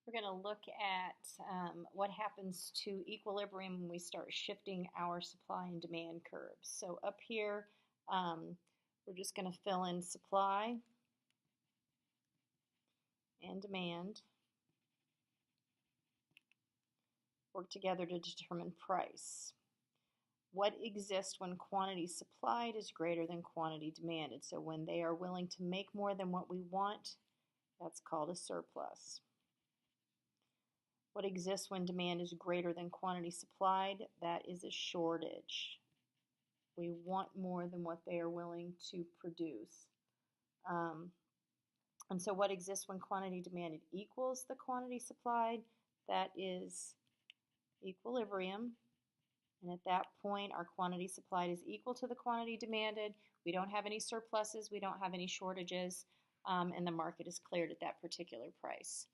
We're going to look at what happens to equilibrium when we start shifting our supply and demand curves. So up here, we're just going to fill in supply and demand, work together to determine price. What exists when quantity supplied is greater than quantity demanded? So when they are willing to make more than what we want, that's called a surplus. What exists when demand is greater than quantity supplied? That is a shortage. We want more than what they are willing to produce. And so what exists when quantity demanded equals the quantity supplied? That is equilibrium. And at that point, our quantity supplied is equal to the quantity demanded. We don't have any surpluses, we don't have any shortages, and the market is cleared at that particular price.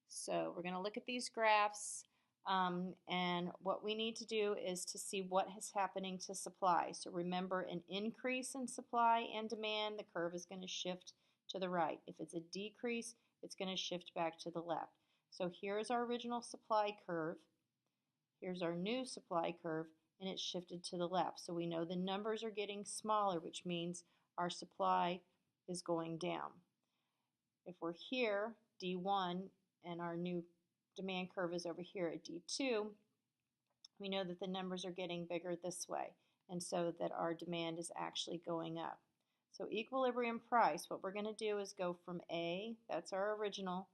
So we're going to look at these graphs, and what we need to do is to see what is happening to supply. So remember, an increase in supply and demand, the curve is going to shift to the right. If it's a decrease, it's going to shift back to the left. So here's our original supply curve. Here's our new supply curve, and it's shifted to the left. So we know the numbers are getting smaller, which means our supply is going down. If we're here, D1, and our new demand curve is over here at D2, we know that the numbers are getting bigger this way, and so that our demand is actually going up. So equilibrium price, what we're going to do is go from A, that's our original,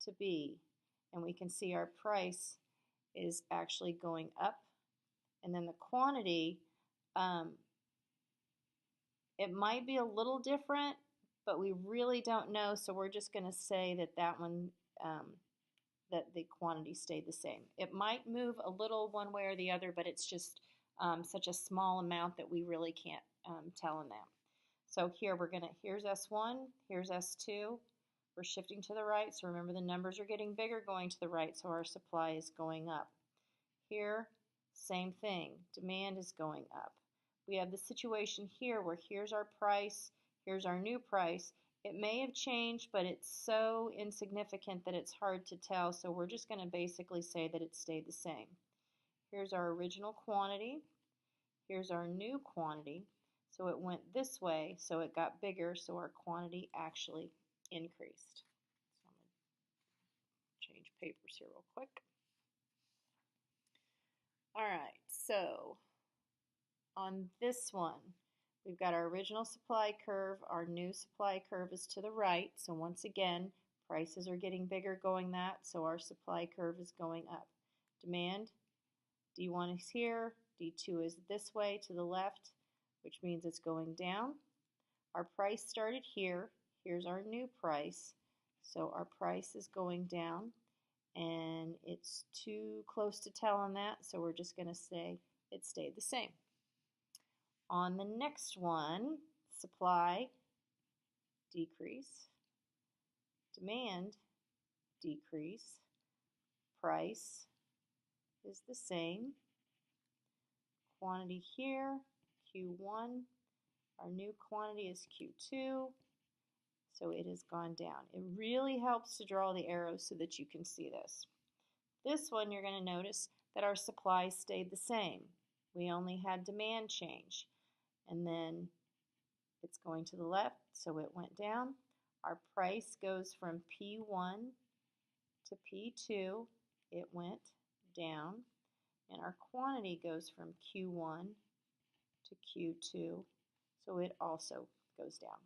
to B, and we can see our price is actually going up, and then the quantity, it might be a little different, but we really don't know, so we're just going to say that that one, that the quantity stayed the same. It might move a little one way or the other, but it's just such a small amount that we really can't tell in that. So here here's S1, here's S2. We're shifting to the right, so remember the numbers are getting bigger going to the right, so our supply is going up. Here, same thing, demand is going up. We have the situation here where here's our price, here's our new price. It may have changed, but it's so insignificant that it's hard to tell, so we're just going to basically say that it stayed the same. Here's our original quantity, here's our new quantity, so it went this way, so it got bigger, so our quantity actually increased. So I'm going to change papers here real quick. Alright, so on this one, we've got our original supply curve, our new supply curve is to the right, so once again, prices are getting bigger going that, so our supply curve is going up. Demand, D1 is here, D2 is this way to the left, which means it's going down. Our price started here, here's our new price, so our price is going down, and it's too close to tell on that, so we're just going to say it stayed the same. On the next one, supply, decrease, demand, decrease, price is the same, quantity here, Q1, our new quantity is Q2, so it has gone down. It really helps to draw the arrows so that you can see this. This one you're going to notice that our supply stayed the same. We only had demand change. And then it's going to the left, so it went down. Our price goes from P1 to P2, it went down. And our quantity goes from Q1 to Q2, so it also goes down.